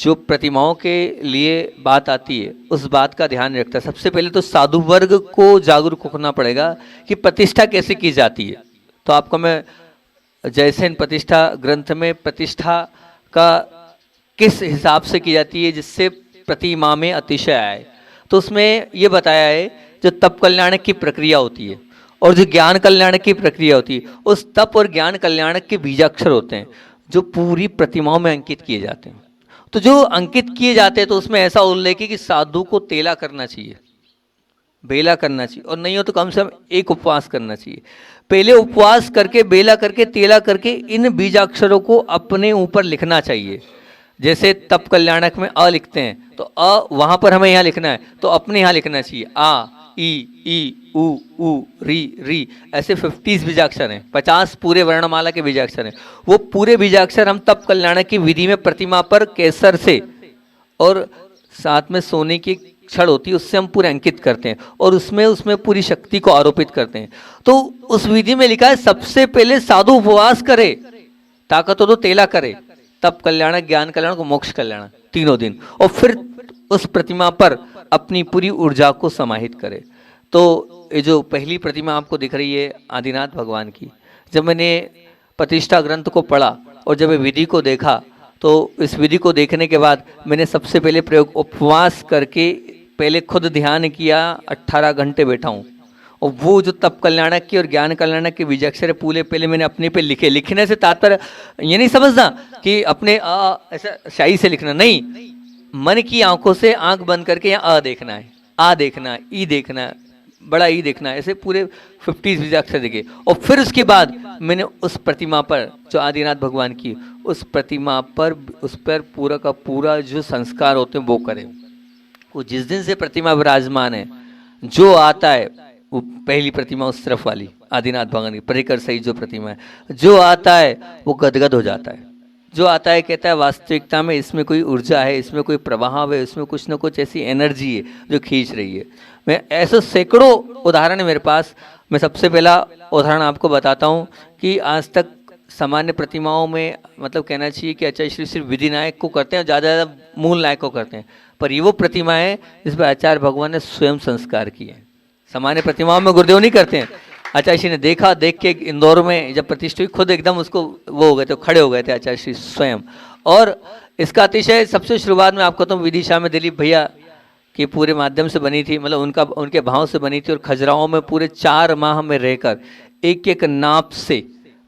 जो प्रतिमाओं के लिए बात आती है उस बात का ध्यान रखता है। सबसे पहले तो साधु वर्ग को जागरूक होना पड़ेगा कि प्रतिष्ठा कैसे की जाती है। तो आपको मैं जयसेन प्रतिष्ठा ग्रंथ में प्रतिष्ठा का किस हिसाब से की जाती है जिससे प्रतिमा में अतिशय आए, तो उसमें ये बताया है जो तप कल्याणक की प्रक्रिया होती है और जो ज्ञान कल्याणक की प्रक्रिया होती है, उस तप और ज्ञान कल्याणक के बीजाक्षर होते हैं जो पूरी प्रतिमाओं में अंकित किए जाते हैं। तो जो अंकित किए जाते हैं तो उसमें ऐसा उल्लेख है कि साधु को तेला करना चाहिए, बेला करना चाहिए, और नहीं हो तो कम से कम एक उपवास करना चाहिए। पहले उपवास करके बेला करके तेला करके इन बीजाक्षरों को अपने ऊपर लिखना चाहिए। जैसे तप कल्याणक में अ लिखते हैं तो अ वहां पर हमें यहाँ लिखना है तो अपने यहाँ लिखना चाहिए आ ई उ री, ऐसे 50 बीजाक्षर हैं, 50 पूरे वर्णमाला के बीजाक्षर हैं। वो पूरे बीजाक्षर हम तप कल्याणक की विधि में प्रतिमा पर केसर से और साथ में सोने की छड़ होती है उससे हम पूरे अंकित करते हैं और उसमें पूरी शक्ति को आरोपित करते हैं। तो उस विधि में लिखा है सबसे पहले साधु उपवास करे, ताकत हो तो तेला करे, तप कल्याण, ज्ञान कल्याण को मोक्ष कल्याण तीनों दिन, और फिर उस प्रतिमा पर अपनी पूरी ऊर्जा को समाहित करे। तो ये जो पहली प्रतिमा आपको दिख रही है आदिनाथ भगवान की, जब मैंने प्रतिष्ठा ग्रंथ को पढ़ा और जब विधि को देखा तो इस विधि को देखने के बाद मैंने सबसे पहले प्रयोग उपवास करके पहले खुद ध्यान किया, 18 घंटे बैठा हूँ, और वो जो तप कल्याणक की और ज्ञान कल्याणक के बीजाक्षर पूरे पहले मैंने अपने पे लिखे। लिखने से तात्पर्य ये नहीं समझना कि अपने ऐसा शाही से लिखना, नहीं, मन की आंखों से आंख बंद करके यहाँ देखना है, देखना है, ई देखना है, बड़ा ई देखना है, ऐसे पूरे 50 बीजाक्षर देखे। और फिर उसके बाद मैंने उस प्रतिमा पर जो आदिनाथ भगवान की, उस प्रतिमा पर उस पर पूरा का पूरा जो संस्कार होते हैं वो करें। वो जिस दिन से प्रतिमा विराजमान है, जो आता है वो पहली प्रतिमा उस तरफ वाली आदिनाथ भगवान की परिकर सहित जो प्रतिमा है, जो आता है वो गदगद हो जाता है। जो आता है कहता है वास्तविकता में इसमें कोई ऊर्जा है, इसमें कोई प्रवाह है, इसमें कुछ ना कुछ ऐसी एनर्जी है जो खींच रही है। मैं ऐसे सैकड़ों उदाहरण है मेरे पास। मैं सबसे पहला उदाहरण आपको बताता हूँ कि आज तक सामान्य प्रतिमाओं में मतलब कहना चाहिए कि आचार्य श्री सिर्फ विधि नायक को करते हैं, ज़्यादा मूल नायक को करते हैं, पर ये वो प्रतिमा है जिस पर आचार्य भगवान ने स्वयं संस्कार किए। सामान्य प्रतिमाओं में गुरुदेव नहीं करते हैं। आचार्य श्री ने देखा, देख के इंदौर में जब प्रतिष्ठा हुई खुद एकदम उसको वो हो गए थे, खड़े हो गए थे आचार्य श्री स्वयं। और इसका अतिशय सबसे शुरुआत में आपको तो विदिशा में दिलीप भैया के पूरे माध्यम से बनी थी, मतलब उनके भाव से बनी थी, और खजुराहो में पूरे 4 माह में रहकर एक एक नाप से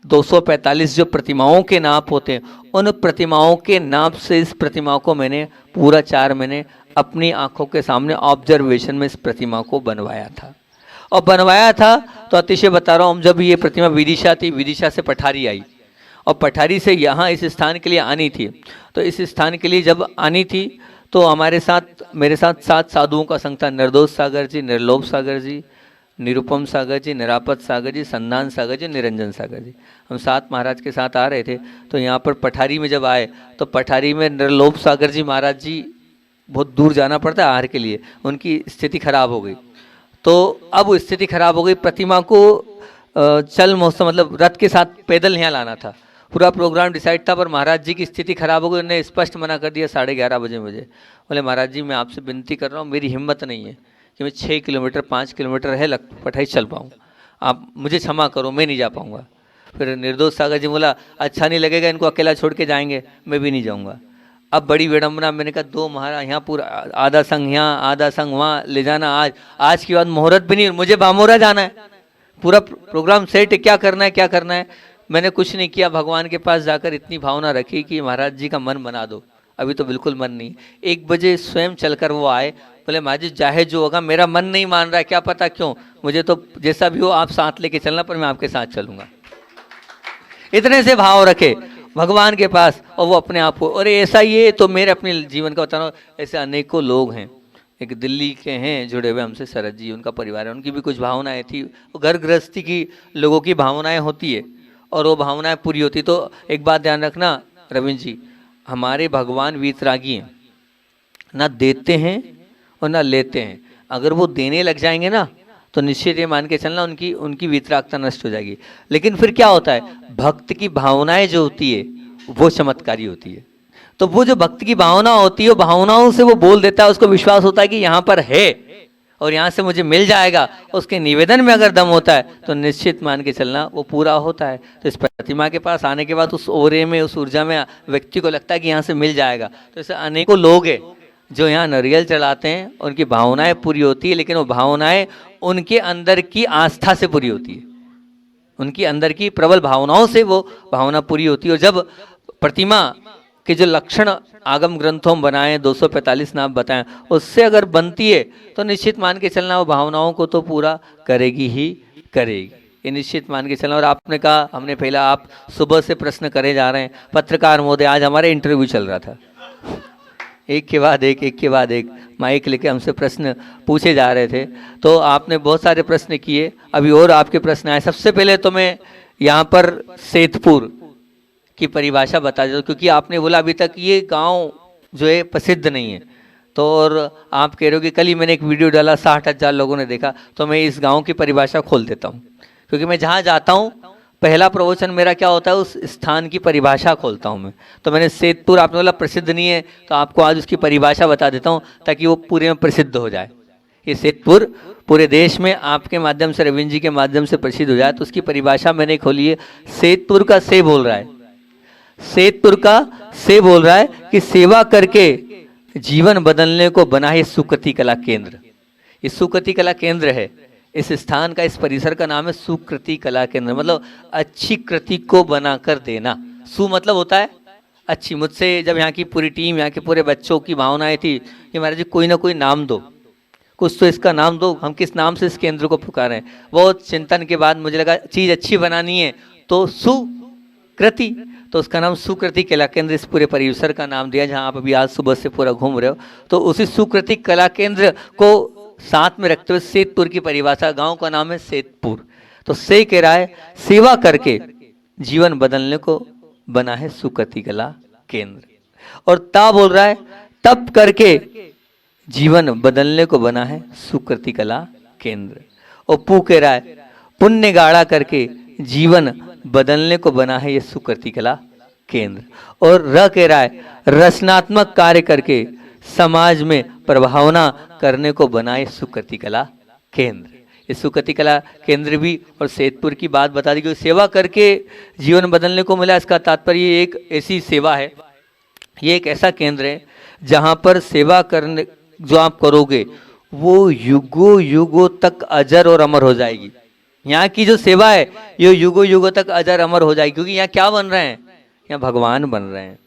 245 जो प्रतिमाओं के नाप होते हैं, उन प्रतिमाओं के नाप से इस प्रतिमा को मैंने पूरा 4 महीने अपनी आंखों के सामने ऑब्जर्वेशन में इस प्रतिमा को बनवाया था। और बनवाया था तो अतिशय बता रहा हूँ, जब ये प्रतिमा विदिशा थी, विदिशा से पठारी आई और पठारी से यहाँ इस स्थान के लिए आनी थी। तो इस स्थान के लिए जब आनी थी तो हमारे साथ मेरे साथ 7 साधुओं का संग था। निर्दोष सागर जी, निर्लोभ सागर जी, निरुपम सागर जी, निरापद सागर जी, संधान सागर जी, निरंजन सागर जी, हम 7 महाराज के साथ आ रहे थे। तो यहाँ पर पठारी में जब आए तो पठारी में निर्लोभ सागर जी महाराज जी, बहुत दूर जाना पड़ता है आहार के लिए, उनकी स्थिति खराब हो गई। तो अब वो स्थिति खराब हो गई, प्रतिमा को चल महोत्सव मतलब रथ के साथ पैदल यहाँ लाना था। पूरा प्रोग्राम डिसाइड था, पर महाराज जी की स्थिति खराब हो गई। उन्होंने स्पष्ट मना कर दिया 11:30 बजे मुझे। बोले महाराज जी मैं आपसे विनती कर रहा हूँ, मेरी हिम्मत नहीं है कि मैं 6 किलोमीटर 5 किलोमीटर है पठाई चल पाऊँ, आप मुझे क्षमा करो, मैं नहीं जा पाऊँगा। फिर निर्दोष सागर जी बोला अच्छा नहीं लगेगा, इनको अकेला छोड़ के जाएंगे, मैं भी नहीं जाऊँगा। अब बड़ी विडम्बना, मैंने कहा 2 महाराज यहाँ पूरा आधा संघ यहाँ आधा संघ वहाँ ले जाना, आज के बाद मुहूर्त भी नहीं, मुझे बामोरा जाना है, पूरा प्रोग्राम सेट है, क्या करना है क्या करना है। मैंने कुछ नहीं किया, भगवान के पास जाकर इतनी भावना रखी कि महाराज जी का मन बना दो। अभी तो बिल्कुल मन नहीं। 1 बजे स्वयं चलकर वो आए, बोले महाराज जी चाहे जो होगा, मेरा मन नहीं मान रहा है, क्या पता क्यों, मुझे तो जैसा भी हो आप साथ लेके चलना, पर मैं आपके साथ चलूंगा। इतने से भाव रखे भगवान के पास, और वो अपने आप को, और ऐसा ये तो मेरे अपने जीवन का बता रहा हूँ, ऐसे अनेकों लोग हैं। एक दिल्ली के हैं जुड़े हुए हमसे, शरद जी, उनका परिवार है, उनकी भी कुछ भावनाएं थी। घर गृहस्थी की लोगों की भावनाएं होती है और वो भावनाएं पूरी होती। तो एक बात ध्यान रखना रविंद्र जी, हमारे भगवान वीतरागी हैं, ना देते हैं और ना लेते हैं। अगर वो देने लग जाएंगे ना तो निश्चित ये मान के चलना उनकी वीतरागता नष्ट हो जाएगी। लेकिन फिर क्या होता है, भक्त की भावनाएं जो होती है वो चमत्कारी होती है। तो वो जो भक्त की भावना होती है, वो भावनाओं से वो बोल देता है, उसको विश्वास होता है कि यहाँ पर है और यहाँ से मुझे मिल जाएगा। उसके निवेदन में अगर दम होता है तो निश्चित मान के चलना वो पूरा होता है। तो इस प्रतिमा के पास आने के बाद उस ओरे में, उस ऊर्जा में व्यक्ति को लगता है कि यहाँ से मिल जाएगा। तो ऐसे अनेकों लोग हैं जो यहाँ नारियल चढ़ाते हैं, उनकी भावनाएं पूरी होती है, लेकिन वो भावनाएं उनके अंदर की आस्था से पूरी होती है, उनकी अंदर की प्रबल भावनाओं से वो भावना पूरी होती है। और जब प्रतिमा के जो लक्षण आगम ग्रंथों में बनाए 245 नाम बताएं, उससे अगर बनती है तो निश्चित मान के चलना वो भावनाओं को तो पूरा करेगी ही करेगी, ये निश्चित मान के चलना। और आपने कहा, हमने पहला, आप सुबह से प्रश्न करे जा रहे हैं। पत्रकार महोदय, आज हमारे इंटरव्यू चल रहा था, एक के बाद एक माइक लेके हमसे प्रश्न पूछे जा रहे थे। तो आपने बहुत सारे प्रश्न किए, अभी और आपके प्रश्न आए। सबसे पहले तो मैं यहाँ पर सेतपुर की परिभाषा बता देता हूँ, क्योंकि आपने बोला अभी तक ये गांव जो है प्रसिद्ध नहीं है। तो और आप कह रहे हो कि कल ही मैंने एक वीडियो डाला, 60,000 लोगों ने देखा। तो मैं इस गांव की परिभाषा खोल देता हूँ, क्योंकि मैं जहाँ जाता हूँ पहला प्रवचन मेरा क्या होता है, उस स्थान की परिभाषा खोलता हूँ मैं। तो मैंने सेतपुर, आपने बोला प्रसिद्ध नहीं है, तो आपको आज उसकी परिभाषा बता देता हूँ ताकि वो पूरे में प्रसिद्ध हो जाए। ये सेतपुर पूरे देश में आपके माध्यम से, रविंद्र जी के माध्यम से प्रसिद्ध हो जाए। तो उसकी परिभाषा मैंने खोली है। सेतपुर का से बोल रहा है, सेतपुर का से बोल रहा है कि सेवा करके जीवन बदलने को बना है सुकृति कला केंद्र। ये सुकृति कला केंद्र है, इस स्थान का, इस परिसर का नाम है सुकृति कला केंद्र। मतलब अच्छी कृति को बनाकर देना। सु मतलब होता है अच्छी। मुझसे जब यहाँ की पूरी टीम, यहाँ के पूरे बच्चों की भावनाएं थी कि महाराज जी कोई ना कोई नाम दो, कुछ तो इसका नाम दो, हम किस नाम से इस केंद्र को पुकारें। बहुत चिंतन के बाद मुझे लगा चीज़ अच्छी बनानी है तो सुकृति, तो उसका नाम सुकृति कला केंद्र, इस पूरे परिसर का नाम दिया जहाँ आप अभी आज सुबह से पूरा घूम रहे हो। तो उसी सुकृति कला केंद्र को साथ में रखते हुए सेतपुर की परिभाषा, गांव का नाम है सेतपुर। तो से कह रहा है सेवा करके जीवन बदलने को बना है सुकृति कला केंद्र। और ता बोल रहा है तप करके जीवन बदलने को बना है सुकृति कला केंद्र। और पू कह रहा है पुण्य गाढ़ा करके जीवन बदलने को बना है ये सुकृति कला केंद्र। और र कह रहा है रचनात्मक कार्य करके समाज में प्रभावना करने को बनाए सुकृति कला केंद्र। इस सुकृति कला केंद्र भी और सेतपुर की बात बता दी कि सेवा करके जीवन बदलने को मिला। इसका तात्पर्य एक ऐसी सेवा है, ये एक ऐसा केंद्र है जहाँ पर सेवा करने जो आप करोगे वो युगों युगों तक अजर और अमर हो जाएगी। यहाँ की जो सेवा है ये युगों युगों तक अजर अमर हो जाएगी, क्योंकि यहाँ क्या बन रहे हैं, यहाँ भगवान बन रहे हैं।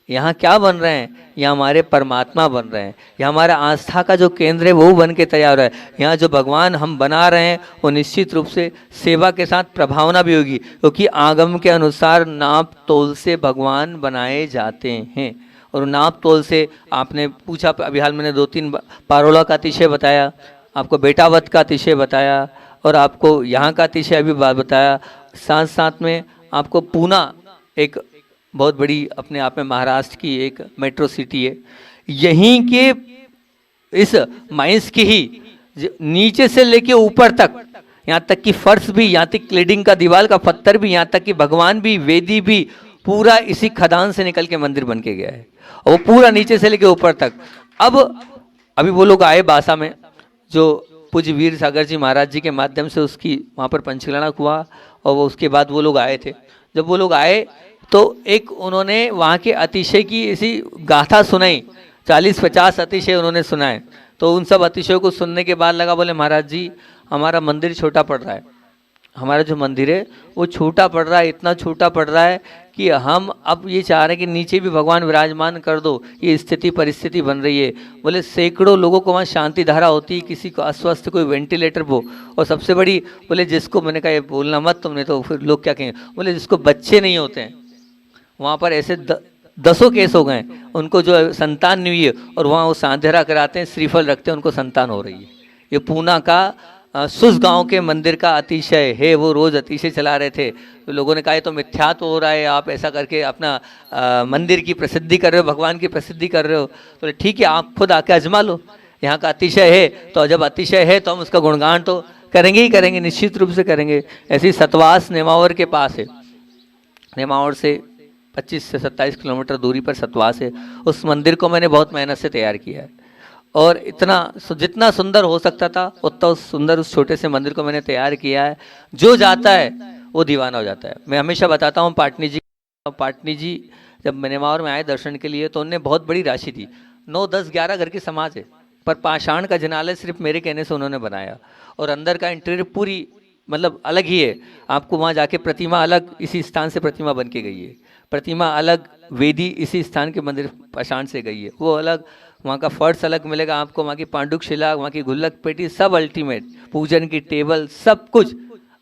यहाँ क्या बन रहे हैं, यहाँ हमारे परमात्मा बन रहे हैं। यहाँ हमारा आस्था का जो केंद्र है वो बन के तैयार है। यहाँ जो भगवान हम बना रहे हैं वो निश्चित रूप से सेवा के साथ प्रभावना भी होगी, क्योंकि आगम के अनुसार नाप तोल से भगवान बनाए जाते हैं। और नाप तोल से आपने पूछा, अभी हाल मैंने 2-3 पारोला का अतिशय बताया, आपको बेटावत का अतिशय बताया, और आपको यहाँ का अतिशय अभी बताया। साथ साथ में आपको पूना, एक बहुत बड़ी अपने आप में महाराष्ट्र की एक मेट्रो सिटी है, यहीं के इस माइंस की ही नीचे से लेके ऊपर तक, यहाँ तक कि फर्श भी, यहाँ तक क्लेडिंग का दीवार का पत्थर भी, यहाँ तक कि भगवान भी, वेदी भी, पूरा इसी खदान से निकल के मंदिर बन के गया है। और वो पूरा नीचे से लेके ऊपर तक। अब अभी वो लोग आए बासा में, जो पूज्य वीर सागर जी महाराज जी के माध्यम से उसकी वहाँ पर पंचकलना हुआ, और वो उसके बाद वो लोग आए थे। जब वो लोग आए तो एक उन्होंने वहाँ के अतिशय की ऐसी गाथा सुनाई, 40-50 अतिशय उन्होंने सुनाए। तो उन सब अतिशयों को सुनने के बाद लगा, बोले महाराज जी हमारा मंदिर छोटा पड़ रहा है, हमारा जो मंदिर है वो छोटा पड़ रहा है, इतना छोटा पड़ रहा है कि हम अब ये चाह रहे हैं कि नीचे भी भगवान विराजमान कर दो। ये स्थिति परिस्थिति बन रही है। बोले सैकड़ों लोगों को वहाँ शांति धारा होती है, किसी को अस्वस्थ, कोई वेंटिलेटर वो, और सबसे बड़ी बोले जिसको, मैंने कहा ये बोलना मत तुमने, तो फिर लोग क्या कहेंगे, बोले जिसको बच्चे नहीं होते हैं, वहाँ पर ऐसे 10 केस हो गए, उनको जो संतान नहीं हुई है, और वहाँ वो सांधेरा कराते हैं, श्रीफल रखते हैं, उनको संतान हो रही है। ये पूना का सुस गांव के मंदिर का अतिशय है। वो रोज़ अतिशय चला रहे थे, तो लोगों ने कहा तो मिथ्यात्व हो रहा है, आप ऐसा करके अपना मंदिर की प्रसिद्धि कर रहे हो, भगवान की प्रसिद्धि कर रहे हो। तो ठीक है, आप खुद आके आजमा लो, यहाँ का अतिशय है, तो जब अतिशय है तो हम उसका गुणगान तो करेंगे ही करेंगे, निश्चित रूप से करेंगे। ऐसी सतवास नेमावर के पास है, नेमावर से 25 से 27 किलोमीटर दूरी पर सतवास है। उस मंदिर को मैंने बहुत मेहनत से तैयार किया है और जितना सुंदर हो सकता था उतना सुंदर उस छोटे से मंदिर को मैंने तैयार किया है। जो जाता है वो दीवाना हो जाता है। मैं हमेशा बताता हूँ, पाटनी जी जब नेमावर में आए दर्शन के लिए तो उन्होंने बहुत बड़ी राशि दी। 9, 10, 11 घर की समाज है, पर पाषाण का जिनालय सिर्फ मेरे कहने से उन्होंने बनाया और अंदर का इंटीरियर पूरी मतलब अलग ही है। आपको वहाँ जाके प्रतिमा अलग, इसी स्थान से प्रतिमा बन के गई है, प्रतिमा अलग, वेदी इसी स्थान के मंदिर पाषाण से गई है, वो अलग, वहाँ का फर्श अलग मिलेगा आपको, वहाँ की पांडुक शिला, वहाँ की गुल्लक पेटी सब अल्टीमेट, पूजन की टेबल सब कुछ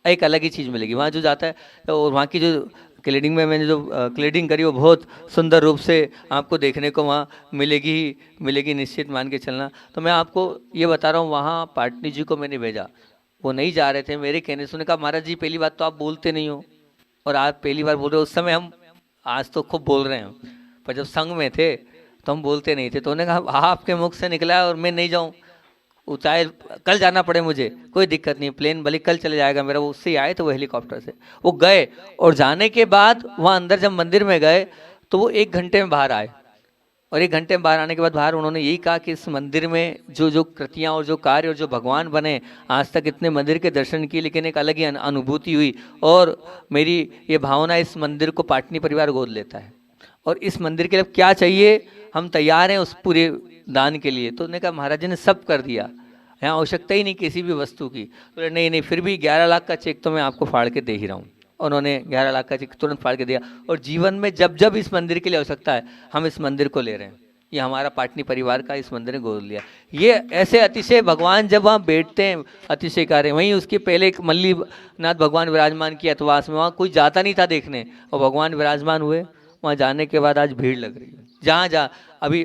एक अलग ही चीज़ मिलेगी वहाँ जो जाता है। तो वहाँ की जो क्लेडिंग में मैंने जो क्लेडिंग करी वो बहुत सुंदर रूप से आपको देखने को वहाँ मिलेगी ही मिलेगी, निश्चित मान के चलना। तो मैं आपको ये बता रहा हूँ, वहाँ पाटनी जी को मैंने भेजा, वो नहीं जा रहे थे, मेरे कहने से उन्होंने कहा महाराज जी पहली बात तो आप बोलते नहीं हो और आप पहली बार बोल रहे हो। उस समय हम आज तो खूब बोल रहे हैं, पर जब संघ में थे तो हम बोलते नहीं थे। तो उन्होंने कहा आपके मुख से निकला है और मैं नहीं जाऊँ, चाहे कल जाना पड़े मुझे कोई दिक्कत नहीं, प्लेन भले कल चले जाएगा मेरा। वो उससे ही आए तो वो हेलीकॉप्टर से वो गए और जाने के बाद वहाँ अंदर जब मंदिर में गए तो वो 1 घंटे में बाहर आए और 1 घंटे में बाहर आने के बाद बाहर उन्होंने यही कहा कि इस मंदिर में जो जो कृतियाँ और जो कार्य और जो भगवान बने, आज तक इतने मंदिर के दर्शन किए लेकिन एक अलग ही अनुभूति हुई और मेरी ये भावना इस मंदिर को पाटनी परिवार गोद लेता है और इस मंदिर के लिए क्या चाहिए हम तैयार हैं उस पूरे दान के लिए। तो उन्होंने कहा महाराज जी ने सब कर दिया, यहाँ आवश्यकता ही नहीं किसी भी वस्तु की। तो नहीं नहीं फिर भी 11 लाख का चेक तो मैं आपको फाड़ के दे ही रहा हूँ। उन्होंने 11 लाख का चेक तुरंत फाड़ के दिया और जीवन में जब जब इस मंदिर के लिए आवश्यकता है हम इस मंदिर को ले रहे हैं। ये हमारा पाटनी परिवार का इस मंदिर ने गोद लिया। ये ऐसे अतिशय भगवान जब वहाँ बैठते हैं अतिशय कार्य, वहीं उसके पहले एक मल्लीनाथ भगवान विराजमान किया अतवास में, वहाँ कोई जाता नहीं था देखने और भगवान विराजमान हुए। वहाँ जाने के बाद आज भीड़ लग रही है जहाँ अभी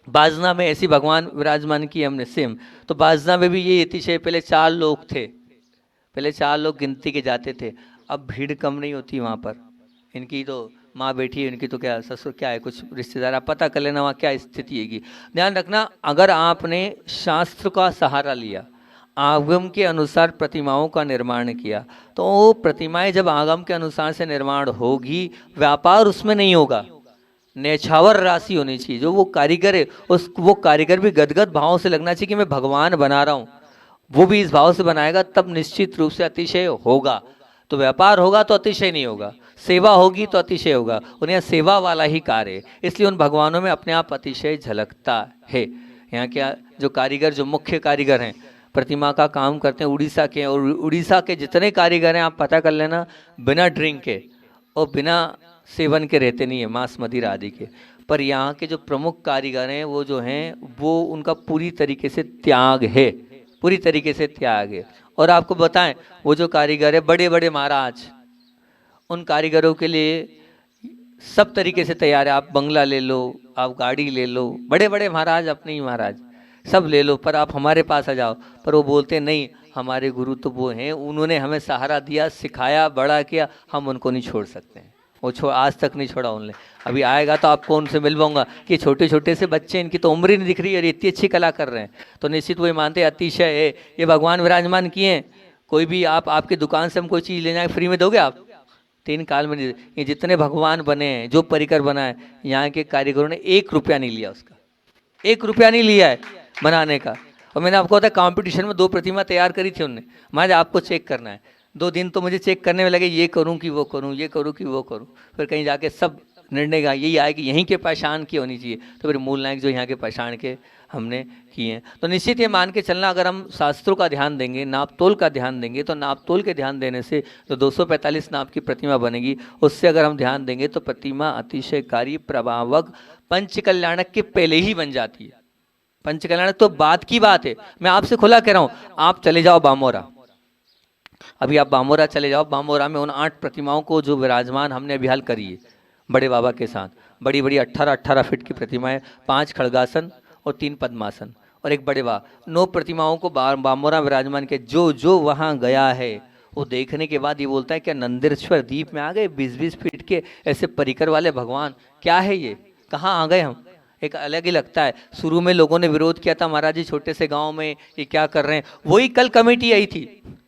बाजना में ऐसी भगवान विराजमान की हमने सेम। तो बाजना में भी ये अतिशय पहले 4 लोग थे, पहले 4 लोग गिनती के जाते थे, अब भीड़ कम नहीं होती वहाँ पर। इनकी तो माँ बैठी है, इनकी तो क्या ससुर क्या है, कुछ रिश्तेदार, आप पता कर लेना वहाँ क्या स्थिति है। ध्यान रखना, अगर आपने शास्त्र का सहारा लिया, आगम के अनुसार प्रतिमाओं का निर्माण किया, तो वो प्रतिमाएं जब आगम के अनुसार से निर्माण होगी, व्यापार उसमें नहीं होगा, नेछावर राशि होनी चाहिए। जो वो कारीगर है वो कारीगर भी गदगद भाव से लगना चाहिए कि मैं भगवान बना रहा हूँ, वो भी इस भाव से बनाएगा तब निश्चित रूप से अतिशय होगा। तो व्यापार होगा तो अतिशय नहीं होगा, सेवा होगी तो अतिशय होगा। उन्हें सेवा वाला ही कार्य है, इसलिए उन भगवानों में अपने आप अतिशय झलकता है। यहाँ के जो कारीगर, जो मुख्य कारीगर हैं, प्रतिमा का काम करते हैं उड़ीसा के, और उड़ीसा के जितने कारीगर हैं आप पता कर लेना, बिना ड्रिंक के और बिना सेवन के रहते नहीं है, मांस मदिरा आदि के। पर यहाँ के जो प्रमुख कारीगर हैं वो जो हैं वो उनका पूरी तरीके से त्याग है, पूरी तरीके से त्याग है। और आपको बताएं, वो जो कारीगर है बड़े बड़े महाराज, उन कारीगरों के लिए सब तरीके से तैयार है। आप बंगला ले लो, आप गाड़ी ले लो, बड़े बड़े महाराज, अपने ही महाराज सब ले लो, पर आप हमारे पास आ जाओ। पर वो बोलते नहीं, हमारे गुरु तो वो हैं, उन्होंने हमें सहारा दिया, सिखाया, बड़ा किया, हम उनको नहीं छोड़ सकते हैं। वो आज तक नहीं छोड़ा उनने। अभी आएगा तो आपको उनसे मिलवाऊंगा कि छोटे छोटे से बच्चे, इनकी तो उम्र ही नहीं दिख रही है और इतनी अच्छी कला कर रहे हैं। तो निश्चित वो मानते अतिशय है, ये भगवान विराजमान किए हैं। कोई भी आपकी दुकान से हम कोई चीज़ ले जाए फ्री में दोगे आप? 3 काल में नहीं। ये जितने भगवान बने हैं, जो परिकर बना है, यहाँ के कारीगरों ने 1 रुपया नहीं लिया, उसका 1 रुपया नहीं लिया है बनाने का। और मैंने आपको बताया कंपटीशन में 2 प्रतिमा तैयार करी थी उनने। मैं आपको चेक करना है, 2 दिन तो मुझे चेक करने में लगे, ये करूं कि वो करूं, ये करूं कि वो करूं। फिर कहीं जाके सब निर्णय का यही आया कि यहीं के पाषाण की होनी चाहिए। तो फिर मूल नायक जो यहाँ के पाषाण के हमने किए हैं। तो निश्चित ये मान के चलना, अगर हम शास्त्रों का ध्यान देंगे, नापतोल का ध्यान देंगे, तो नापतोल के ध्यान देने से जो 245 नाप की प्रतिमा बनेगी, उससे अगर हम ध्यान देंगे तो प्रतिमा अतिशयकारी, प्रभावक, पंचकल्याणक के पहले ही बन जाती है। पंचकल्याणक तो बात की बात है। मैं आपसे खुला कह रहा हूँ, आप चले जाओ बामोरा, अभी आप बामोरा चले जाओ, बामोरा में उन 8 प्रतिमाओं को जो विराजमान हमने अभी हाल करी है बड़े बाबा के साथ, बड़ी बड़ी 18-18 फीट की प्रतिमाएं, 5 खड़गासन और 3 पद्मासन और एक बड़े बाबा, 9 प्रतिमाओं को बामोरा विराजमान के। जो जो वहाँ गया है वो देखने के बाद ये बोलता है क्या नंदेश्वर द्वीप में आ गए, 20-20 फीट के ऐसे परिकर वाले भगवान, क्या है ये, कहाँ आ गए हम। एक अलग ही लगता है। शुरू में लोगों ने विरोध किया था, महाराज जी छोटे से गांव में ये क्या कर रहे हैं। वही कल कमेटी आई थी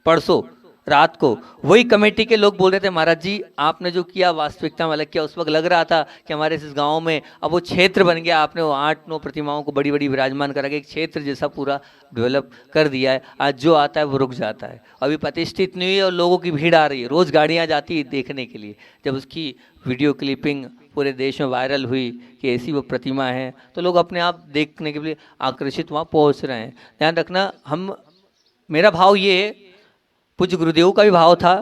परसों, रात को वही कमेटी के लोग बोल रहे थे, महाराज जी आपने जो किया वास्तविकता में अलग किया। उस वक्त लग रहा था कि हमारे इस गांव में अब वो क्षेत्र बन गया, आपने वो 8-9 प्रतिमाओं को बड़ी बड़ी विराजमान करा के एक क्षेत्र जैसा पूरा डेवलप कर दिया है। आज जो आता है वो रुक जाता है। अभी प्रतिष्ठित नहीं हुई और लोगों की भीड़ आ रही है, रोज़ गाड़ियाँ जाती है देखने के लिए। जब उसकी वीडियो क्लिपिंग पूरे देश में वायरल हुई कि ऐसी वो प्रतिमा है, तो लोग अपने आप देखने के लिए आकर्षित वहाँ पहुँच रहे हैं। ध्यान रखना, मेरा भाव ये है, पूज्य गुरुदेव का भी भाव था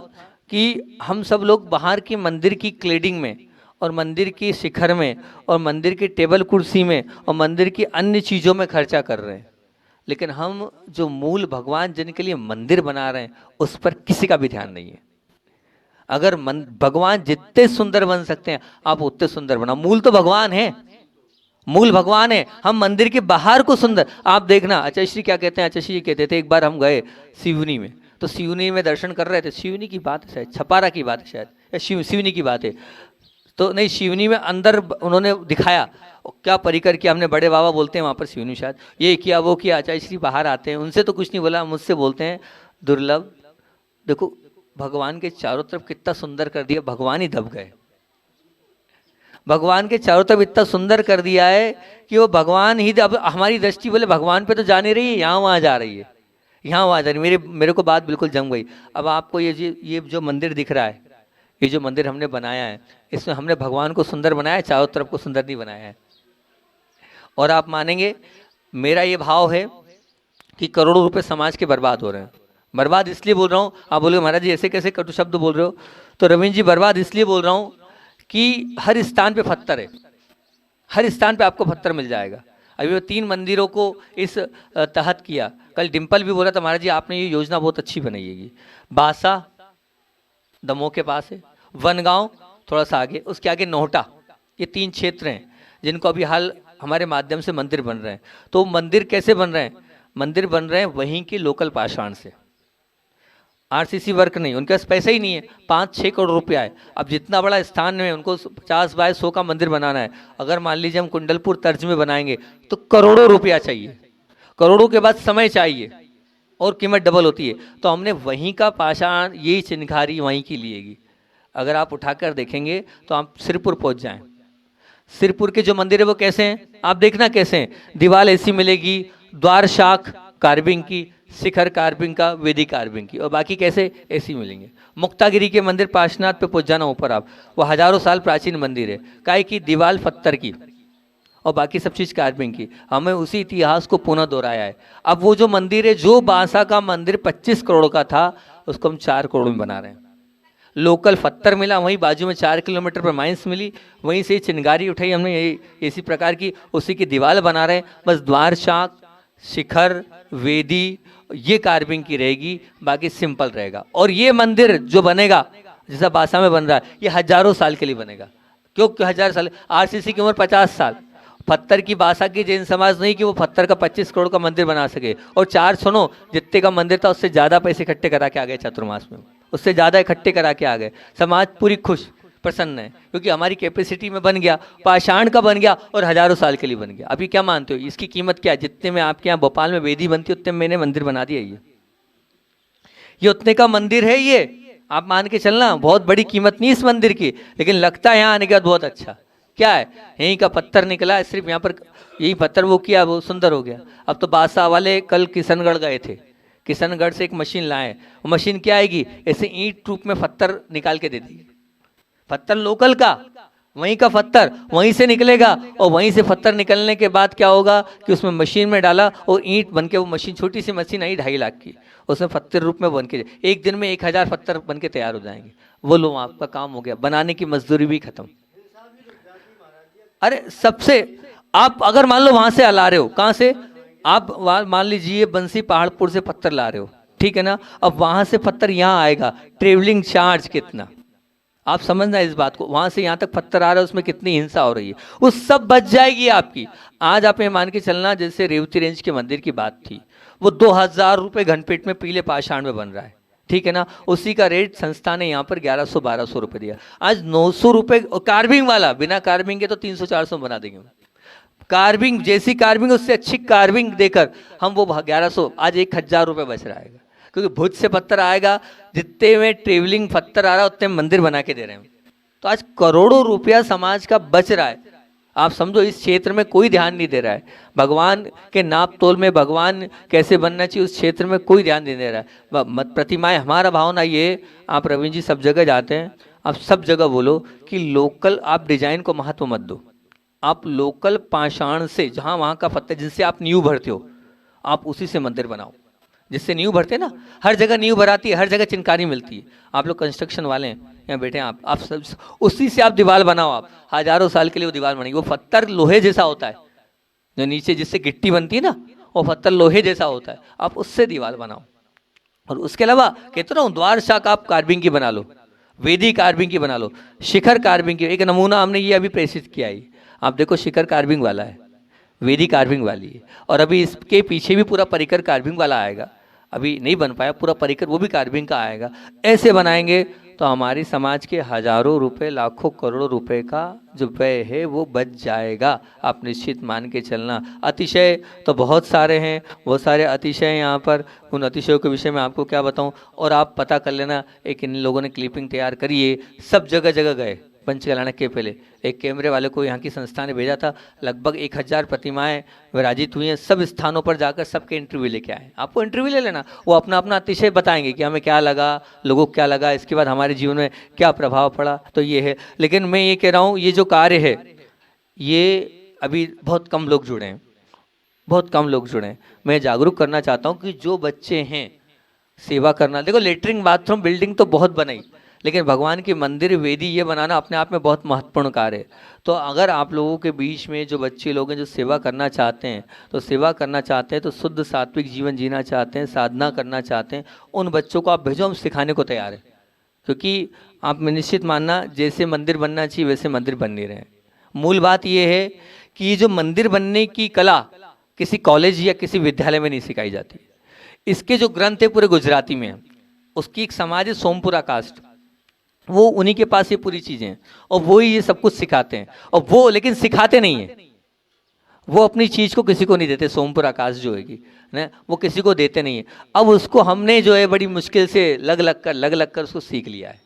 कि हम सब लोग बाहर की मंदिर की क्लेडिंग में और मंदिर की शिखर में और मंदिर की टेबल कुर्सी में और मंदिर की अन्य चीज़ों में खर्चा कर रहे हैं, लेकिन हम जो मूल भगवान जिनके लिए मंदिर बना रहे हैं उस पर किसी का भी ध्यान नहीं है। अगर भगवान जितने सुंदर बन सकते हैं आप उतने सुंदर बनाओ। मूल तो भगवान है, मूल भगवान है। हम मंदिर के बाहर को सुंदर, आप देखना आचार्य श्री क्या कहते हैं, आचार्य श्री कहते थे एक बार हम गए सिवनी में, तो सिवनी में दर्शन कर रहे थे। सिवनी की बात है शायद, छपारा की बात है शायद, या सिवनी की बात है तो नहीं, सिवनी में अंदर उन्होंने दिखाया क्या परिकर किया। हमने बड़े बाबा बोलते हैं वहाँ पर सिवनी, शायद ये किया वो किया। आचार्य श्री बाहर आते हैं, उनसे तो कुछ नहीं बोला, मुझसे बोलते हैं दुर्लभ देखो भगवान के चारों तरफ कितना सुंदर कर दिया। भगवान ही दब गए, भगवान के चारों तरफ इतना सुंदर कर दिया है कि वो भगवान ही, अब हमारी दृष्टि बोले भगवान पे तो जा नहीं रही है, यहाँ वहाँ जा रही है, यहाँ वहाँ जा रही है। मेरे को बात बिल्कुल जम गई। अब आपको ये जो मंदिर दिख रहा है, ये जो मंदिर हमने बनाया है, इसमें हमने भगवान को सुंदर बनाया है, चारों तरफ को सुंदर नहीं बनाया है। और आप मानेंगे मेरा ये भाव है कि करोड़ों रुपए समाज के बर्बाद हो रहे हैं। बर्बाद इसलिए बोल रहा हूँ, आप बोलोगे महाराज जी ऐसे कैसे कटु शब्द बोल रहे हो, तो रविंद्र जी बर्बाद इसलिए बोल रहा हूँ कि हर स्थान पे पत्थर है, हर स्थान पे आपको पत्थर मिल जाएगा। अभी वो 3 मंदिरों को इस तहत किया। कल डिम्पल भी बोला था महाराज जी आपने ये योजना बहुत अच्छी बनाई है। बासा दमोह के पास है, वनगांव थोड़ा सा आगे, उसके आगे नोहटा, ये 3 क्षेत्र हैं जिनको अभी हाल हमारे माध्यम से मंदिर बन रहे हैं। तो मंदिर कैसे बन रहे हैं? मंदिर बन रहे हैं वहीं की लोकल पाषाण से, आरसीसी वर्क नहीं, उनके पास पैसा ही नहीं है। 5-6 करोड़ रुपया है। अब जितना बड़ा स्थान में उनको 50 बाय 100 का मंदिर बनाना है, अगर मान लीजिए हम कुंडलपुर तर्ज में बनाएंगे तो करोड़ों रुपया चाहिए, करोड़ों के बाद समय चाहिए और कीमत डबल होती है। तो हमने वहीं का पाषाण, यही चिनखारी वहीं की लिएगी। अगर आप उठाकर देखेंगे तो आप सिरपुर पहुंच जाएं। सिरपुर के जो मंदिर है वो कैसे हैं आप देखना, कैसे हैं। दीवार ऐसी मिलेगी, द्वार शाख कार्विंग की, शिखर कार्विंग का, वेदी कार्विंग की, और बाकी कैसे ऐसी मिलेंगे। मुक्तागिरी के मंदिर पार्श्वनाथ पे पहुंच जाना ऊपर आप, वो हजारों साल प्राचीन मंदिर है, काय की दीवार पत्थर की और बाकी सब चीज़ कार्विंग की। हमें उसी इतिहास को पुनः दोहराया है। अब वो जो मंदिर है, जो बांसा का मंदिर 25 करोड़ का था, उसको हम 4 करोड़ में बना रहे हैं। लोकल पत्थर मिला, वहीं बाजू में 4 किलोमीटर पर माइंस मिली, वहीं से चिंगारी उठाई हमने, यही इसी प्रकार की उसी की दीवार बना रहे हैं। बस द्वार शाख, शिखर, वेदी ये कार्विंग की रहेगी, बाकी सिंपल रहेगा। और ये मंदिर जो बनेगा जैसा बासा में बन रहा है, ये हजारों साल के लिए बनेगा। क्यों 1000 साल? आरसीसी की उम्र 50 साल। पत्थर की बासा की जैन समाज नहीं कि वो पत्थर का 25 करोड़ का मंदिर बना सके। और 4 सुनो, जितने का मंदिर था उससे ज़्यादा पैसे इकट्ठे करा के आ गए चातुर्मास में, उससे ज़्यादा इकट्ठे करा के आ गए। समाज पूरी खुश प्रसन्न है क्योंकि हमारी कैपेसिटी में बन गया, पाषाण का बन गया और हजारों साल के लिए बन गया। अभी क्या मानते हो इसकी कीमत क्या है? जितने में आपके यहाँ भोपाल में वेदी बनती है उतने में मैंने मंदिर बना दिया। ये उतने का मंदिर है। ये आप मान के चलना, बहुत बड़ी कीमत नहीं इस मंदिर की, लेकिन लगता है यहाँ आने के बाद बहुत अच्छा। क्या है? यहीं का पत्थर निकला है, सिर्फ यहाँ पर यही पत्थर वो किया, वो सुंदर हो गया। अब तो बादशाह वाले कल किशनगढ़ गए थे, किशनगढ़ से एक मशीन लाए। वो मशीन क्या आएगी, ऐसे ईंट रूप में पत्थर निकाल के दे देगी। पत्थर लोकल का, वहीं का पत्थर वहीं से निकलेगा, और वहीं से पत्थर निकलने के बाद क्या होगा कि उसमें मशीन में डाला और ईंट बन के, वो मशीन छोटी सी मशीन आई 2.5 लाख की, उसमें पत्थर रूप में बन के एक दिन में 1000 पत्थर बन के तैयार हो जाएंगे। वो लो आपका काम हो गया, बनाने की मजदूरी भी खत्म। अरे सबसे, आप अगर मान लो वहां से ला रहे हो, कहाँ से आप मान लीजिए बंसी पहाड़पुर से पत्थर ला रहे हो, ठीक है ना। अब वहां से पत्थर यहाँ आएगा, ट्रेवलिंग चार्ज कितना, आप समझना इस बात को। वहां से यहाँ तक पत्थर आ रहा है, उसमें कितनी हिंसा हो रही है, वो सब बच जाएगी आपकी। आज आप ये मान के चलना, जैसे रेवती रेंज के मंदिर की बात थी, वो 2000 रुपये घनपेट में पीले पाषाण में बन रहा है, ठीक है ना। उसी का रेट संस्था ने यहाँ पर 1100-1200 रुपये दिया। आज 900 रुपये कार्विंग वाला, बिना कार्विंग के तो 300-400 बना देंगे। कार्विंग जैसी कार्विंग, उससे अच्छी कार्विंग देकर हम वो 1100, आज 1000 रुपये बच रहा है। क्योंकि भुज से पत्थर आएगा, जितने में ट्रेवलिंग पत्थर आ रहा है उतने मंदिर बना के दे रहे हैं। तो आज करोड़ों रुपया समाज का बच रहा है। आप समझो इस क्षेत्र में कोई ध्यान नहीं दे रहा है, भगवान के नाप तोल में भगवान कैसे बनना चाहिए उस क्षेत्र में कोई ध्यान नहीं दे रहा है। मत प्रतिमाएं, हमारा भावना ये, आप रविंद्र जी सब जगह जाते हैं, आप सब जगह बोलो कि लोकल आप डिजाइन को महत्व मत दो। आप लोकल पाषाण से, जहाँ वहाँ का पत्थर जिनसे आप नींव भरते हो, आप उसी से मंदिर बनाओ। जिससे नींव भरते हैं ना, हर जगह नींव भराती है, हर जगह चिनकारी मिलती है। आप लोग कंस्ट्रक्शन वाले हैं यहाँ बैठे हैं, आप सब उसी से आप दीवार बनाओ। आप हजारों साल के लिए वो दीवार बनेगी। वो पत्थर लोहे जैसा होता है, जो नीचे जिससे गिट्टी बनती है ना, वो पत्थर लोहे जैसा होता है, आप उससे दीवार बनाओ। और उसके अलावा कहते ना, द्वार शाख आप कार्विंग की बना लो, वेदी कार्विंग की बना लो, शिखर कार्विंग की। एक नमूना हमने ये अभी प्रेषित किया है, आप देखो शिखर कार्विंग वाला है, वेदी कार्विंग वाली है, और अभी इसके पीछे भी पूरा परिकर कार्विंग वाला आएगा। अभी नहीं बन पाया पूरा परिकर, वो भी कार्विंग का आएगा। ऐसे बनाएंगे तो हमारी समाज के हजारों रुपए, लाखों करोड़ों रुपए का जो व्यय है वो बच जाएगा। आप निश्चित मान के चलना। अतिशय तो बहुत सारे हैं, बहुत सारे अतिशय यहाँ पर। उन अतिशयों के विषय में आपको क्या बताऊँ, और आप पता कर लेना। एक इन लोगों ने क्लिपिंग तैयार करी है, सब जगह जगह गए। पंचकल्याण के पहले एक कैमरे वाले को यहाँ की संस्था ने भेजा था, लगभग 1000 प्रतिमाएं विराजित हुई हैं। सब स्थानों पर जाकर सबके इंटरव्यू लेके आए। आपको इंटरव्यू ले लेना, वो अपना अपना अतिशय बताएंगे कि हमें क्या लगा, लोगों को क्या लगा, इसके बाद हमारे जीवन में क्या प्रभाव पड़ा। तो ये है। लेकिन मैं ये कह रहा हूँ, ये जो कार्य है ये अभी बहुत कम लोग जुड़े हैं, बहुत कम लोग जुड़े हैं। मैं जागरूक करना चाहता हूँ कि जो बच्चे हैं सेवा करना। देखो लेटरिन बाथरूम बिल्डिंग तो बहुत बनाई, लेकिन भगवान की मंदिर वेदी ये बनाना अपने आप में बहुत महत्वपूर्ण कार्य है। तो अगर आप लोगों के बीच में जो बच्चे लोग हैं जो सेवा करना चाहते हैं, तो सेवा करना चाहते हैं, तो शुद्ध सात्विक जीवन जीना चाहते हैं, साधना करना चाहते हैं, उन बच्चों को आप भेजो, हम सिखाने को तैयार हैं। क्योंकि आप निश्चित मानना, जैसे मंदिर बनना चाहिए वैसे मंदिर बन नहीं रहे हैं। मूल बात ये है कि ये जो मंदिर बनने की कला किसी कॉलेज या किसी विद्यालय में नहीं सिखाई जाती। इसके जो ग्रंथ है पूरे गुजराती में है। उसकी एक समाज है सोमपुरा कास्ट, वो उन्हीं के पास ये पूरी चीजें हैं, और वो ही ये सब कुछ सिखाते हैं। और वो लेकिन सिखाते नहीं है, वो अपनी चीज को किसी को नहीं देते। सोमपुर आकाश जो है ना, वो किसी को देते नहीं है। अब उसको हमने जो है बड़ी मुश्किल से लग लग कर उसको सीख लिया है।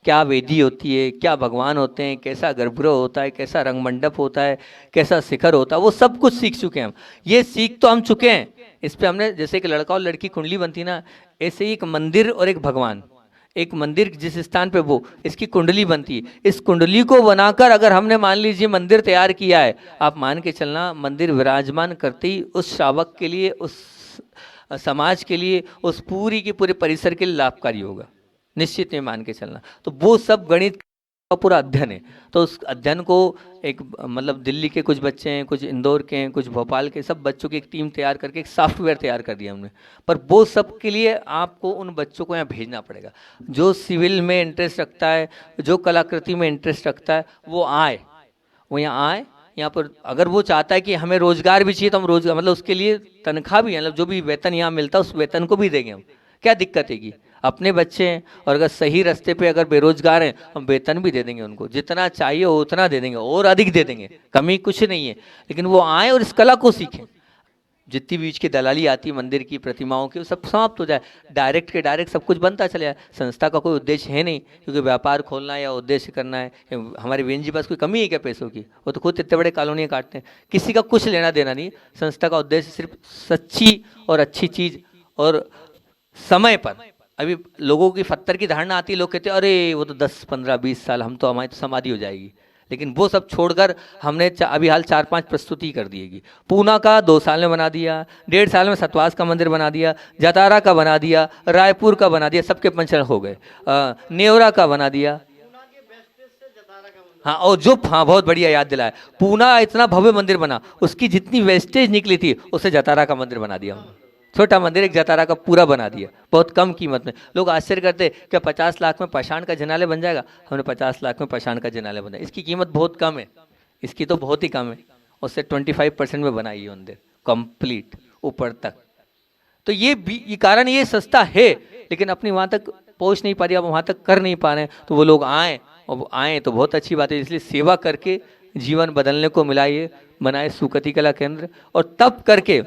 क्या वेदी होती है, क्या भगवान होते हैं, कैसा गर्भगृह होता है, कैसा रंग मंडप होता है, कैसा शिखर होता है, वो सब कुछ सीख चुके हैं हम। ये सीख तो हम चुके हैं। इस पे हमने, जैसे एक लड़का और लड़की कुंडली बनती ना, ऐसे ही एक मंदिर और एक भगवान, एक मंदिर जिस स्थान पे वो इसकी कुंडली बनती है। इस कुंडली को बनाकर अगर हमने मान लीजिए मंदिर तैयार किया है, आप मान के चलना मंदिर विराजमान करते ही उस श्रावक के लिए, उस समाज के लिए, उस पूरी के पूरे परिसर के लिए लाभकारी होगा, निश्चित में मान के चलना। तो वो सब गणित का पूरा अध्ययन है। तो उस अध्ययन को एक मतलब दिल्ली के कुछ बच्चे हैं, कुछ इंदौर के हैं, कुछ भोपाल के, सब बच्चों की एक टीम तैयार करके एक सॉफ्टवेयर तैयार कर दिया हमने। पर वो सब के लिए आपको उन बच्चों को यहाँ भेजना पड़ेगा। जो सिविल में इंटरेस्ट रखता है, जो कलाकृति में इंटरेस्ट रखता है, वो आए, वो यहाँ आए। यहाँ पर अगर वो चाहता है कि हमें रोजगार भी चाहिए, तो हम रोजगार मतलब उसके लिए तनख्वाह भी है, मतलब जो भी वेतन यहाँ मिलता है उस वेतन को भी देंगे हम। क्या दिक्कत है कि अपने बच्चे हैं, और अगर सही रास्ते पे अगर बेरोजगार हैं, हम वेतन भी दे देंगे उनको, जितना चाहिए उतना दे देंगे, और अधिक दे देंगे, कमी कुछ नहीं है। लेकिन वो आए और इस कला को सीखें। जितनी बीच की दलाली आती है मंदिर की प्रतिमाओं की, वो सब समाप्त हो जाए। डायरेक्ट के डायरेक्ट सब कुछ बनता चले जाए। संस्था का कोई उद्देश्य है नहीं, क्योंकि व्यापार खोलना है या उद्देश्य करना है। हमारे वीएन जी पास कोई कमी है क्या पैसों की? वो तो खुद इतने बड़े कॉलोनियाँ काटते हैं, किसी का कुछ लेना देना नहीं। संस्था का उद्देश्य सिर्फ सच्ची और अच्छी चीज़ और समय पर। अभी लोगों की पत्थर की धारणा आती है, लोग कहते हैं अरे वो तो 10 15 20 साल, हम तो हमारी तो समाधि हो जाएगी। लेकिन वो सब छोड़कर हमने अभी हाल 4-5 प्रस्तुति कर दिएगी। पूना का 2 साल में बना दिया, 1.5 साल में सतवास का मंदिर बना दिया, जतारा का बना दिया, रायपुर का बना दिया, सबके पंचरण हो गए। नेवरा का बना दिया। हाँ, और जो, हाँ बहुत बढ़िया याद दिलाया, पूना इतना भव्य मंदिर बना, उसकी जितनी वेस्टेज निकली थी उससे जतारा का मंदिर बना दिया हमने। छोटा मंदिर एक जतारा का पूरा बना दिया, बहुत कम कीमत में। लोग आश्चर्य करते क्या 50 लाख में पाषाण का जिनालय बन जाएगा? हमने 50 लाख में पाषाण का जिनालय बनाया। इसकी कीमत बहुत कम है, इसकी तो बहुत ही कम है। उससे 25% में बनाई है मंदिर कंप्लीट ऊपर तक। तो ये कारण, ये सस्ता है, लेकिन अपनी वहाँ तक पहुँच नहीं पा रही, अब वहाँ तक कर नहीं पा रहे हैं। तो वो लोग आए, और आए तो बहुत अच्छी बात है। इसलिए सेवा करके जीवन बदलने को मिला, ये बनाए सुकति कला केंद्र। और तब करके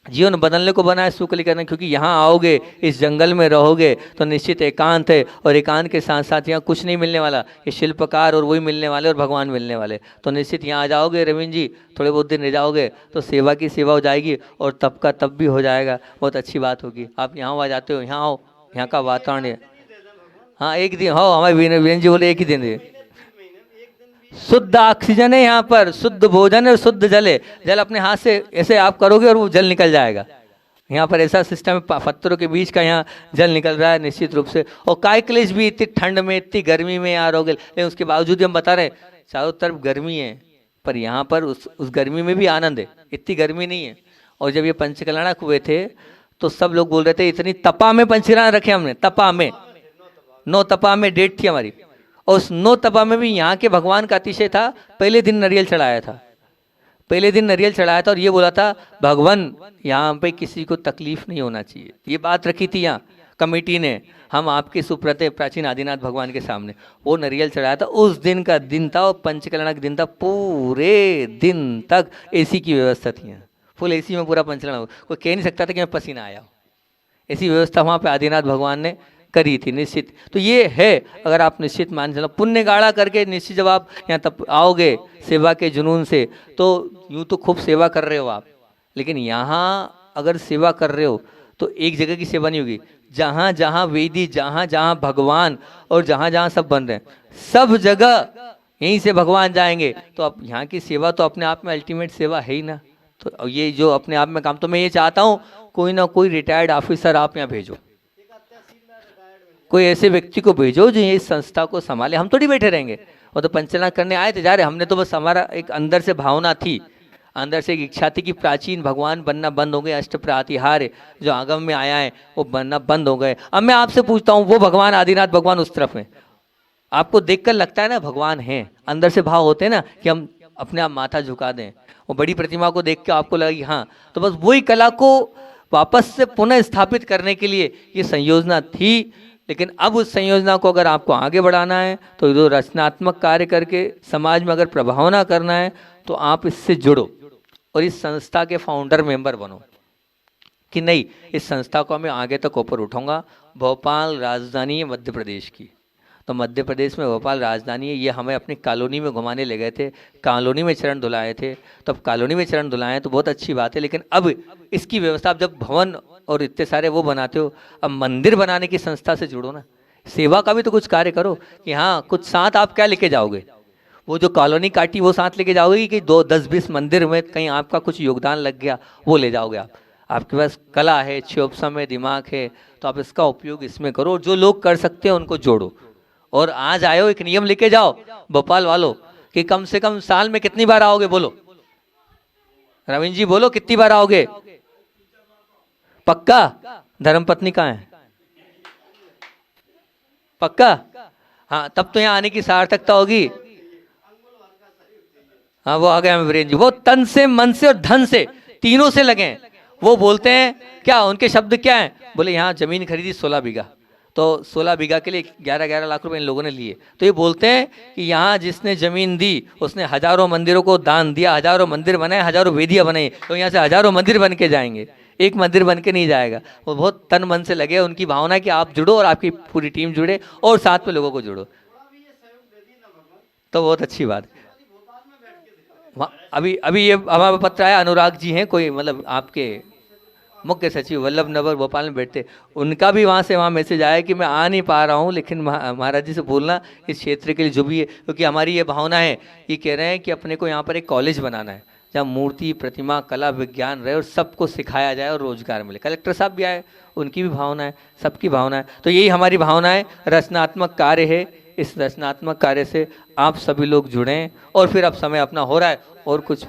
जीवन बदलने को बना है, सुख लेकर नहीं। क्योंकि यहाँ आओगे, इस जंगल में रहोगे तो निश्चित एकांत है, और एकांत के साथ साथ यहाँ कुछ नहीं मिलने वाला, ये शिल्पकार और वही मिलने वाले और भगवान मिलने वाले। तो निश्चित यहाँ आ जाओगे रविंद्र जी, थोड़े बहुत दिन रह जाओगे तो सेवा की सेवा हो जाएगी और तब का तब भी हो जाएगा, बहुत अच्छी बात होगी। आप यहाँ आ जाते हो, यहाँ आओ, यहाँ का वातावरण है। हाँ एक दिन हो, हमारे वीरेंद्र जी बोले एक ही दिन है। शुद्ध ऑक्सीजन है यहाँ पर, शुद्ध भोजन है, शुद्ध जल है। जल अपने हाथ से ऐसे आप करोगे और वो जल निकल जाएगा। यहाँ पर ऐसा सिस्टम है, पत्थरों के बीच का यहाँ जल निकल रहा है निश्चित रूप से। और काय क्लेश भी, इतनी ठंड में इतनी गर्मी में यहाँ रहोगे, लेकिन उसके बावजूद हम बता रहे चारों तरफ गर्मी है, पर यहाँ पर उस गर्मी में भी आनंद है, इतनी गर्मी नहीं है। और जब ये पंचकल्याणक हुए थे तो सब लोग बोल रहे थे इतनी तपा में पंचकल्याणक रखे हमने, तपा में, 9 तपा में डेट थी हमारी। और उस 9 तपा में भी यहाँ के भगवान का अतिशय था, पहले दिन नारियल चढ़ाया था, पहले दिन नारियल चढ़ाया था और ये बोला था भगवान यहाँ पे किसी को तकलीफ नहीं होना चाहिए। ये बात रखी थी यहाँ कमेटी ने, हम आपके सुप्रत प्राचीन आदिनाथ भगवान के सामने वो नारियल चढ़ाया था। उस दिन का दिन था और पंचकल्याणक दिन था, पूरे दिन तक एसी की व्यवस्था थी यहाँ, फुल एसी में पूरा पंचकल्याणक, कोई कह नहीं सकता था कि मैं पसीना आया। ऐसी व्यवस्था वहाँ पे आदिनाथ भगवान ने करी थी निश्चित। तो ये है, अगर आप निश्चित मान चलो पुण्य गाढ़ा करके निश्चित जब आप यहाँ तब आओगे सेवा के जुनून से, तो यूँ तो खूब सेवा कर रहे हो आप, लेकिन यहाँ अगर सेवा कर रहे हो तो एक जगह की सेवा नहीं होगी। जहाँ जहाँ वेदी, जहाँ जहाँ भगवान और जहाँ जहाँ सब बन रहे हैं, सब जगह यहीं से भगवान जाएंगे। तो अब यहाँ की सेवा तो अपने आप में अल्टीमेट सेवा है ही ना। तो ये जो अपने आप में काम, तो मैं ये चाहता हूँ कोई ना कोई रिटायर्ड ऑफिसर आप यहाँ भेजो, कोई ऐसे व्यक्ति को भेजो जो इस संस्था को संभाले। हम थोड़ी बैठे रहेंगे, वो तो पंचकल्याण करने आए थे, जा रहे, हमने तो बस हमारा एक अंदर से भावना थी, अंदर से एक इच्छा थी कि प्राचीन भगवान बनना बंद हो गए, अष्ट प्रातिहार्य जो आगम में आया है वो बनना बंद हो गए। अब मैं आपसे पूछता हूँ, वो भगवान आदिनाथ भगवान उस तरफ में, आपको देखकर लगता है ना भगवान है, अंदर से भाव होते हैं ना कि हम अपने आप माथा झुका दें। वो बड़ी प्रतिमा को देख के आपको लगा कि हाँ, तो बस वही कला को वापस से पुनः स्थापित करने के लिए ये संयोजना थी। लेकिन अब उस संयोजना को अगर आपको आगे बढ़ाना है तो जो रचनात्मक कार्य करके समाज में अगर प्रभावना करना है तो आप इससे जुड़ो और इस संस्था के फाउंडर मेंबर बनो कि नहीं, इस संस्था को मैं आगे तक ऊपर उठाऊंगा। भोपाल राजधानी है मध्य प्रदेश की, तो मध्य प्रदेश में भोपाल राजधानी है। ये हमें अपनी कॉलोनी में घुमाने ले गए थे, कॉलोनी में चरण धुलाए थे, तो अब कॉलोनी में चरण धुलाए तो बहुत अच्छी बात है। लेकिन अब इसकी व्यवस्था, अब जब भवन और इतने सारे वो बनाते हो, अब मंदिर बनाने की संस्था से जुड़ो ना, सेवा का भी तो कुछ कार्य करो कि हाँ कुछ साथ आप क्या लेके जाओगे, वो जो कॉलोनी काटी वो साथ लेके जाओगे कि 2, 10, 20 मंदिर में कहीं आपका कुछ योगदान लग गया वो ले जाओगे आप। आपके पास कला है, क्षोभसम है, दिमाग है, तो आप इसका उपयोग इसमें करो। जो लोग कर सकते हैं उनको जोड़ो। और आज आयो एक नियम लेके जाओ भोपाल वालों कि कम से कम साल में कितनी बार आओगे, बोलो रविंद्र जी, बोलो कितनी बार आओगे? पक्का? धर्मपत्नी कहाँ है? पक्का? हाँ, तब तो यहाँ आने की सार्थकता होगी। हाँ वो आ गए हम वीरेंद्र जी, वो तन से, मन से और धन से, तीनों से लगे हैं। वो बोलते हैं क्या, उनके शब्द क्या हैं? बोले यहाँ जमीन खरीदी 16 बीघा, तो 16 बीघा के लिए 11-11 लाख रुपए इन लोगों ने लिए। तो ये बोलते हैं कि यहाँ जिसने जमीन दी उसने हजारों मंदिरों को दान दिया, हजारों मंदिर बनाए, हजारों वेदियां बनाई, तो यहाँ से हजारों मंदिर बन के जाएंगे, एक मंदिर बन के नहीं जाएगा। वो बहुत तन मन से लगे, उनकी भावना कि आप जुड़ो और आपकी पूरी टीम जुड़े और साथ में लोगों को जोड़ो, तो बहुत अच्छी बात है। अभी अभी ये हमारा पत्र आया, अनुराग जी हैं कोई, मतलब आपके मुख्य सचिव वल्लभ नगर भोपाल में बैठते, उनका भी वहाँ से वहाँ मैसेज आया कि मैं आ नहीं पा रहा हूँ, लेकिन महाराज जी से बोलना इस क्षेत्र के लिए जो भी है, क्योंकि हमारी ये भावना है, ये कह रहे हैं कि अपने को यहाँ पर एक कॉलेज बनाना है जहाँ मूर्ति, प्रतिमा, कला, विज्ञान रहे और सबको सिखाया जाए और रोजगार मिले। कलेक्टर साहब भी आए, उनकी भी भावना है, सबकी भावना है। तो यही हमारी भावना है, रचनात्मक कार्य है। इस रचनात्मक कार्य से आप सभी लोग जुड़ें और फिर अब समय अपना हो रहा है और कुछ